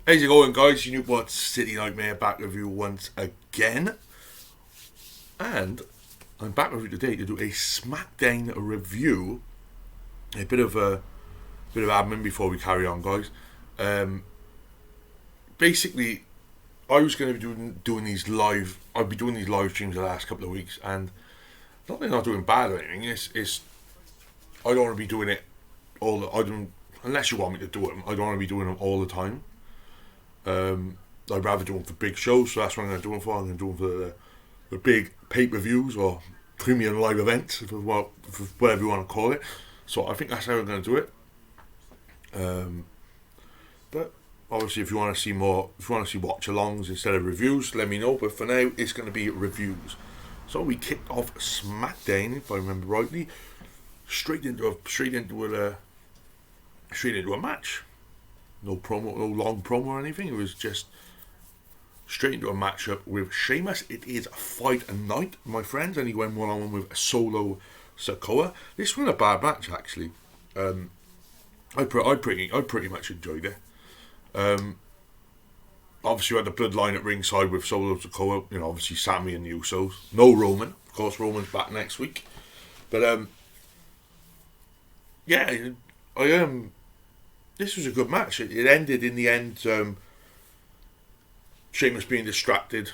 How's it going, guys? You know what? City Nightmare back with you once again. And I'm back with you today to do a Smackdown review. A bit of admin before we carry on, guys. Basically, I was going to be doing these live. I've been doing these live streams the last couple of weeks, and not that they're not doing bad or anything. It's I don't want to be doing it all. I don't unless you want me to do them. I don't want to be doing them all the time. I'd rather do them for big shows, so that's what I'm going to do them for. I'm going to do them for the big pay-per-views or premium live events, whatever you want to call it. So I think that's how we're going to do it. But obviously, if you want to see more, if you want to see watch-alongs instead of reviews, let me know. But for now, it's going to be reviews. So we kicked off SmackDown, if I remember rightly, straight into a match. No promo, no long promo or anything. It was just straight into a matchup with Sheamus. It is Fight Night, my friends, and he went one-on-one with Solo Sikoa. This was a bad match, actually. I pretty much enjoyed it. Obviously, we had the bloodline at ringside with Solo Sikoa. You know, obviously Sammy and the Usos. No Roman, of course. Roman's back next week. But yeah, this was a good match. It ended in the end. Sheamus being distracted.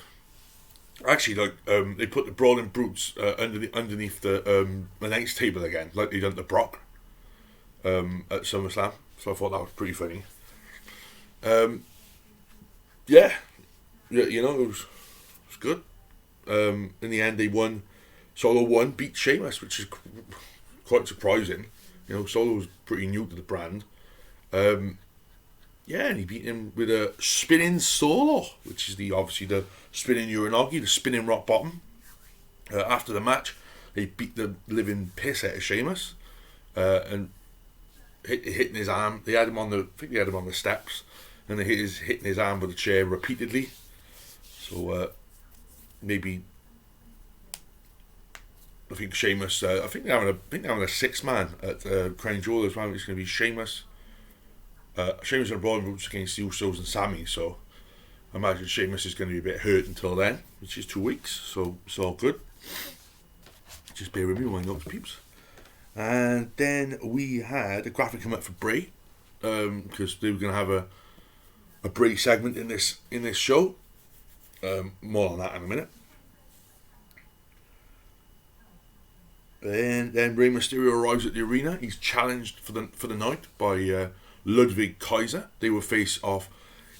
Actually, they put the Brawling Brutes underneath the announce table again, like they done to Brock at SummerSlam. So I thought that was pretty funny. Yeah, you know, it was good. In the end, they won. Solo won, beat Sheamus, which is quite surprising. You know, Solo was pretty new to the brand. Yeah, and he beat him with a spinning solo, which is obviously the spinning uranagi, the spinning rock bottom. After the match, they beat the living piss out of Sheamus, and hitting his arm. They had him on the steps, and they hitting his arm with a chair repeatedly. So maybe I think Sheamus. I think they're having a 6-man at Crown Jewel as well. It's going to be Sheamus. Sheamus and Brawling Brutes against the Usos and Sammy, so I imagine Sheamus is going to be a bit hurt until then, which is 2 weeks, so it's all good. Just bear with me while I know peeps. And then we had a graphic come up for Bray, because they were going to have a Bray segment in this show. More on that in a minute. And then Rey Mysterio arrives at the arena. He's challenged for the night by Ludwig Kaiser. They will face off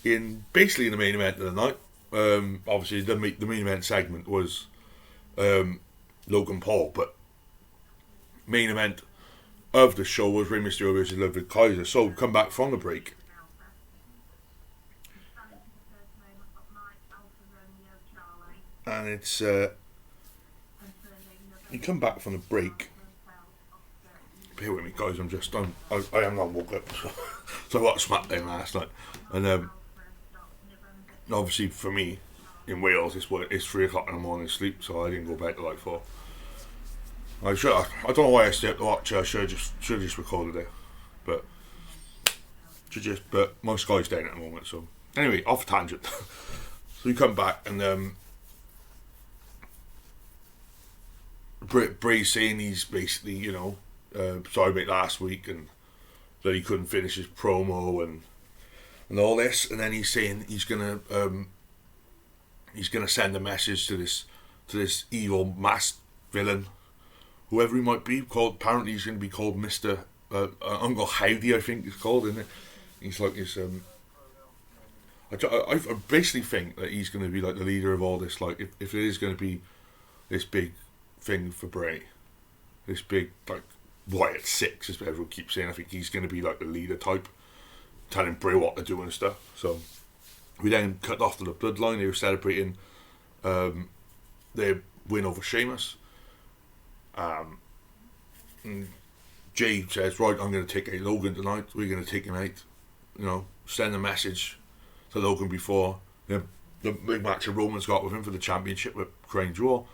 in basically the main event of the night. Obviously, the main event segment was Logan Paul, but main event of the show was Rey Mysterio versus Ludwig Kaiser. So come back from the break. And it's you come back from the break. Bear with me, guys. I am not woke up, so I watched SmackDown last night, and obviously for me in Wales it's 3 o'clock in the morning sleep, so I didn't go bed till like 4. I don't know why I stayed up to watch. I should have just recorded it, but my Sky's down at the moment. So anyway, off tangent. So you come back and Bray's saying he's basically, you know, sorry about last week and that he couldn't finish his promo and all this, and then he's saying he's gonna send a message to this evil masked villain, whoever he might be called. Apparently he's going to be called Mr. Uncle Howdy, I think it's called, isn't it? He's like his I basically think that he's going to be like the leader of all this. Like if it is going to be this big thing for Bray, this big like Wyatt 6, as everyone keeps saying, I think he's going to be like the leader type, telling Bray what to do and stuff. So we then cut off to the bloodline. They were celebrating their win over Sheamus. Jay says, right, I'm going to take out Logan tonight. We're going to take him out. You know, send a message to Logan before the big match that Roman's got with him for the championship with Crown Jewel.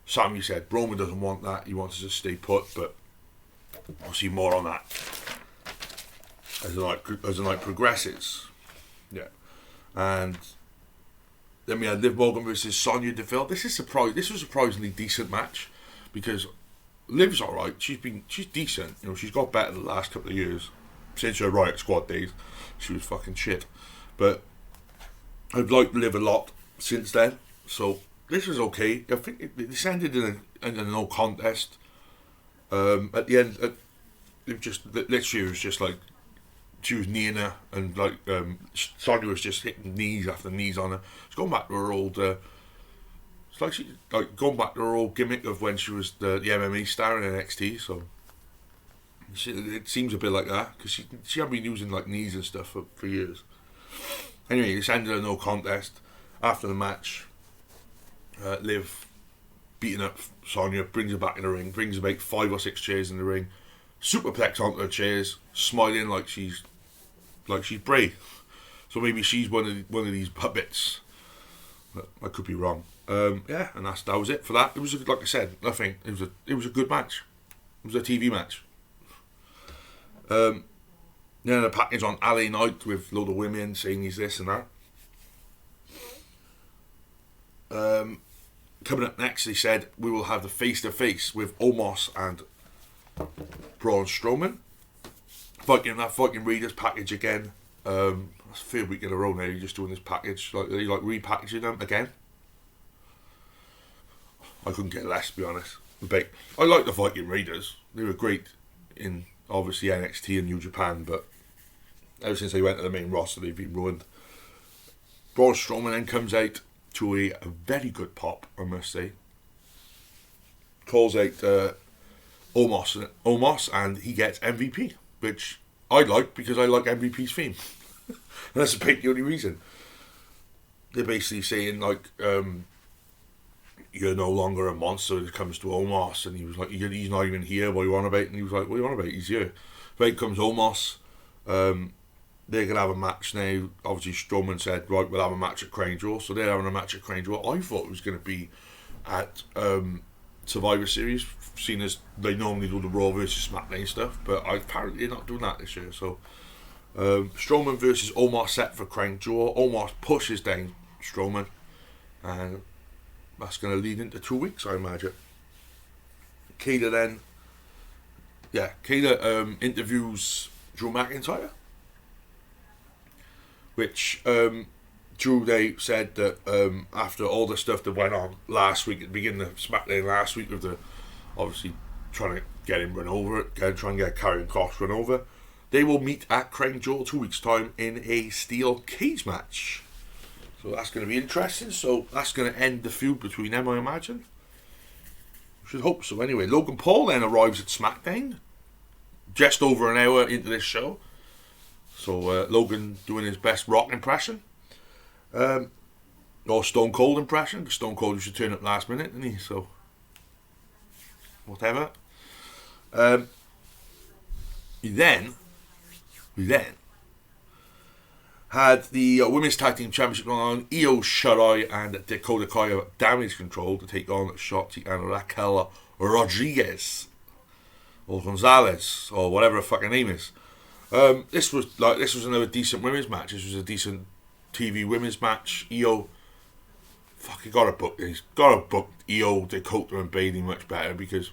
Sammy said Roman doesn't want that. He wants us to stay put, but I'll see more on that as the night progresses. Yeah. And then we had Liv Morgan versus Sonya Deville. This was a surprisingly decent match because Liv's alright. She's decent. You know, she's got better the last couple of years. Since her Riot Squad days, she was fucking shit. But I've liked Liv a lot since then. So this was okay. I think this ended in a no contest. At the end, it just literally was just like she was kneeing her, and like Sonya was just hitting knees after knees on her. It's going back to her old. It's like she going back to her old gimmick of when she was the MMA star in NXT. So it seems a bit like that because she had been using like knees and stuff for years. Anyway, this ended in no contest. After the match, Liv beating up Sonya, brings her back in the ring, brings about 5 or 6 chairs in the ring, superplex onto her chairs, smiling like she's Bray. So maybe she's one of these puppets. But I could be wrong. Yeah, and that was it for that. It was like I said, nothing. It was a good match. It was a TV match. Then the package on LA Knight with a load of women saying he's this and that. Coming up next, they said we will have the face-to-face with Omos and Braun Strowman. Viking Raiders package again. That's the 3rd week in a row now. You're just doing this package. Like they like repackaging them again. I couldn't get less, to be honest. But I like the Viking Raiders. They were great in obviously NXT and New Japan, but ever since they went to the main roster, they've been ruined. Braun Strowman then comes out to a very good pop, I must say. Calls out Omos, and he gets MVP, which I like because I like MVP's theme. And that's about the only reason. They're basically saying like, you're no longer a monster when it comes to Omos, and he was like, he's not even here, what are you on about? And he was like, what are you on about? He's here. Right comes Omos. They're going to have a match now. Obviously, Strowman said, right, we'll have a match at Crown Jewel. So they're having a match at Crown Jewel. I thought it was going to be at Survivor Series, seeing as they normally do the Raw versus SmackDown stuff. But apparently they're not doing that this year. So Strowman versus Omos set for Crown Jewel. Omos pushes down Strowman. And that's going to lead into 2 weeks, I imagine. Kayla interviews Drew McIntyre. Which Drew, they said that after all the stuff that went on last week, at the beginning of SmackDown last week, with the obviously trying to get him run over, trying to get Karrion Kross run over, they will meet at Crown Jewel 2 weeks' time in a steel cage match. So that's going to be interesting. So that's going to end the feud between them, I imagine. Should hope so. Anyway, Logan Paul then arrives at SmackDown, just over an hour into this show. So Logan doing his best Rock impression, or Stone Cold impression. Because Stone Cold used to turn up last minute, didn't he? So whatever. We then had the Women's Tag Team Championship going on. Io Shirai and Dakota Kai of Damage Control to take on Shotzi and Raquel Rodriguez or Gonzalez or whatever her fucking name is. This was another decent women's match. This was a decent TV women's match. Io, fucking got to book Io, Dakota and Bayley much better because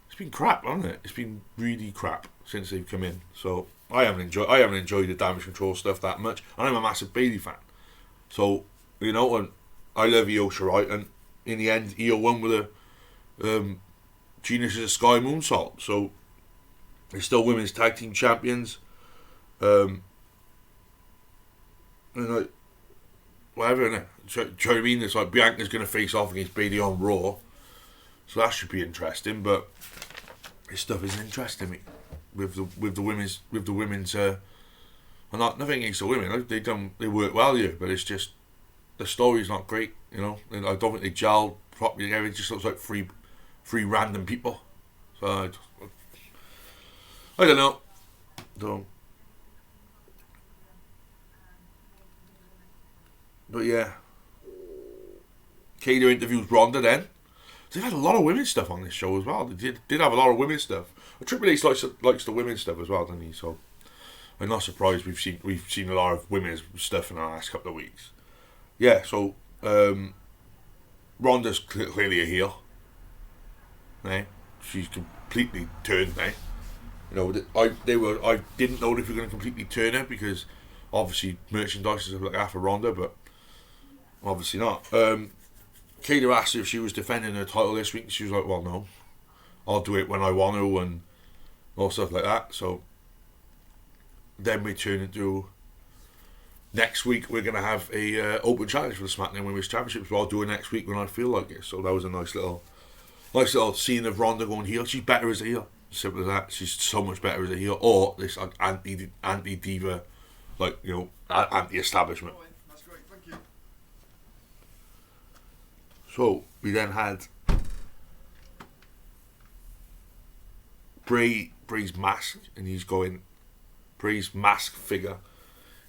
it's been crap, hasn't it? It's been really crap since they've come in. So I haven't enjoyed the Damage Control stuff that much, and I'm a massive Bayley fan. So and I love Io Shirai, and in the end, Io won with a Genius of the Sky moonsault. So they're still women's tag team champions. And like, whatever, innit? Do you know what I mean? It's like Bianca's going to face off against Bayley on Raw. So that should be interesting, but this stuff isn't interesting me. With the women's well, nothing against the women. They work well here, but it's just the story's not great, you know. And I don't think they gel properly together. It just looks like three random people. So I don't know. But yeah, Kato interviews Ronda then. They've had a lot of women's stuff on this show as well. They did have a lot of women's stuff. Triple H likes the women's stuff as well, doesn't he? So I'm not surprised we've seen a lot of women's stuff in the last couple of weeks. Yeah, so Ronda's clearly a heel. Right? She's completely turned now. You know, I didn't know if we were going to completely turn her because obviously merchandise is like half a Ronda, but obviously not. Kayla asked her if she was defending her title this week, and she was like, "Well, no, I'll do it when I want to," and all stuff like that. So then we turn into next week. We're going to have a open challenge for the SmackDown Women's Championship. So I'll do it next week when I feel like it. So that was a nice little scene of Ronda going heel. She's better as a heel. Simple as that. She's so much better as a heel, or this like anti diva, like, you know, anti-establishment. That's great, thank you. So we then had Bray's mask, and he's going, Bray's mask figure.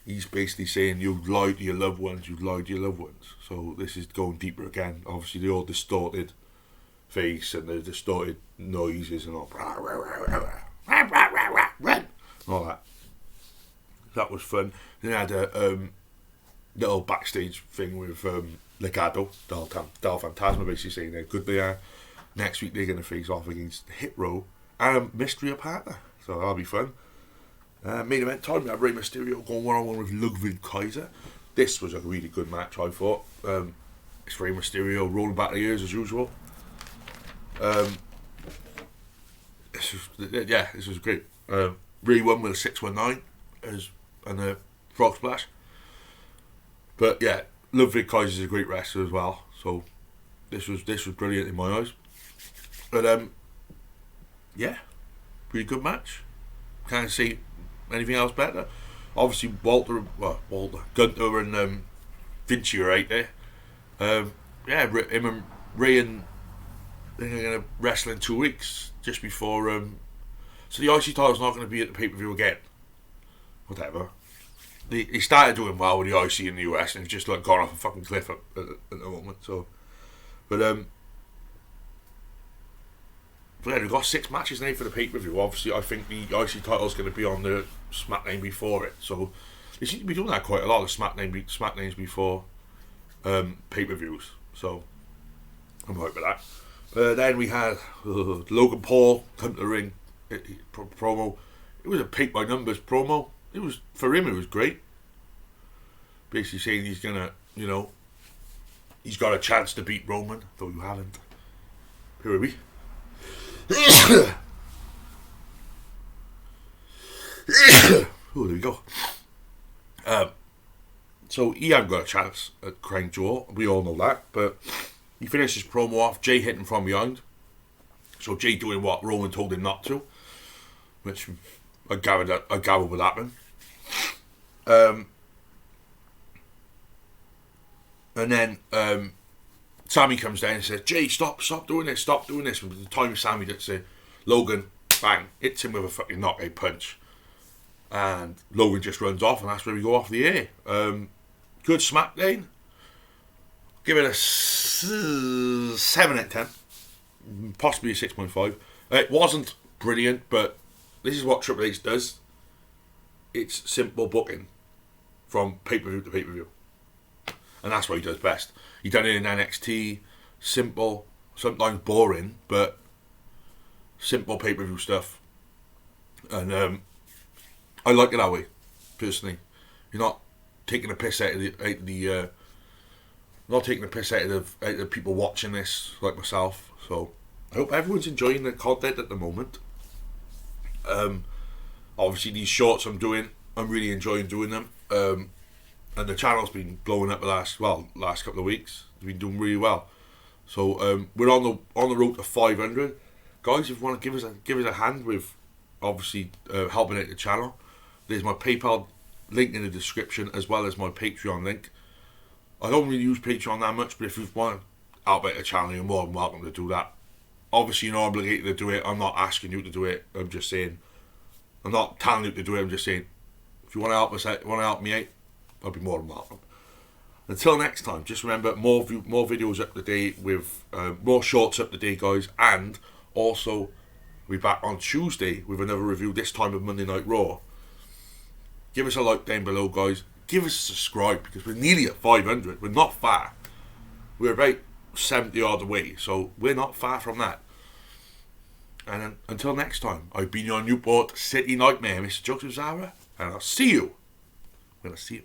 He's basically saying, "You lied to your loved ones. You lied to your loved ones." So this is going deeper again. Obviously, the all distorted face and the distorted noises and all that. That was fun. Then I had a little backstage thing with Legado, Del Fantasma, basically saying they're good they are. Next week they're going to face off against Hit Row and a mystery partner, so that'll be fun. Main event time, we had Rey Mysterio going one-on-one with Ludwig Kaiser. This was a really good match, I thought. It's Rey Mysterio rolling back the ears as usual. This was great. Rey won with a 619 and a frog splash. But yeah, Ludwig Kaiser is a great wrestler as well. So this was brilliant in my eyes. But yeah, pretty good match. Can't see anything else better. Obviously Gunther and Vinci are right there. Yeah, him and Ray and they're going to wrestle in 2 weeks just before. So the IC title's not going to be at the pay-per-view again. Whatever. He started doing well with the IC in the US and it's just like gone off a fucking cliff at the moment. So, but yeah, we've got 6 matches now for the pay-per-view. Obviously, I think the IC title's going to be on the SmackDown before it. So they seem to be doing that quite a lot of SmackDowns before pay-per-views. So I'm right with that. Then we had Logan Paul come to the ring promo. It was a peak by numbers promo. It was, for him, it was great. Basically saying he's gonna, you know, he's got a chance to beat Roman, though you haven't. Here are we. Oh, there we go. So he hadn't got a chance at Crown Jewel. We all know that, but he finished his promo off. Jay hitting from behind. So Jay doing what Roman told him not to, which I gathered would happen. And then Sammy comes down and says, "Jay, stop doing this. And by the time Sammy gets to Logan, bang, hits him with a fucking knockout punch. And Logan just runs off, and that's where we go off the air. Good SmackDown. Give it a 7 out of 10. Possibly a 6.5. It wasn't brilliant, but this is what Triple H does. It's simple booking from pay-per-view to pay-per-view. And that's what he does best. He done it in NXT. Simple, sometimes boring, but simple pay-per-view stuff. And I like it that way, personally. You're not taking a piss out of the people watching this, like myself. So I hope everyone's enjoying the content at the moment. Obviously these shorts I'm really enjoying doing them. And the channel's been blowing up the last couple of weeks. It's been doing really well. So we're on the road to 500. Guys, if you want to give us a hand with obviously helping out the channel, there's my PayPal link in the description as well as my Patreon link. I don't really use Patreon that much, but if you want to help out the channel, you're more than welcome to do that. Obviously you're not obligated to do it. I'm not asking you to do it. I'm just saying, I'm not telling you to do it. I'm just saying, if you want to help us out, me out, I'll be more than welcome. Until next time, just remember, more videos up to date with more shorts up to date, guys, and also we'll be back on Tuesday with another review, this time of Monday Night Raw. Give us a like down below, guys. Give us a subscribe, because we're nearly at 500. We're not far. We're about 70 odd away, so we're not far from that. And until next time, I've been your Newport City Nightmare, Mr. Joseph Zara, and I'll see you when I see you.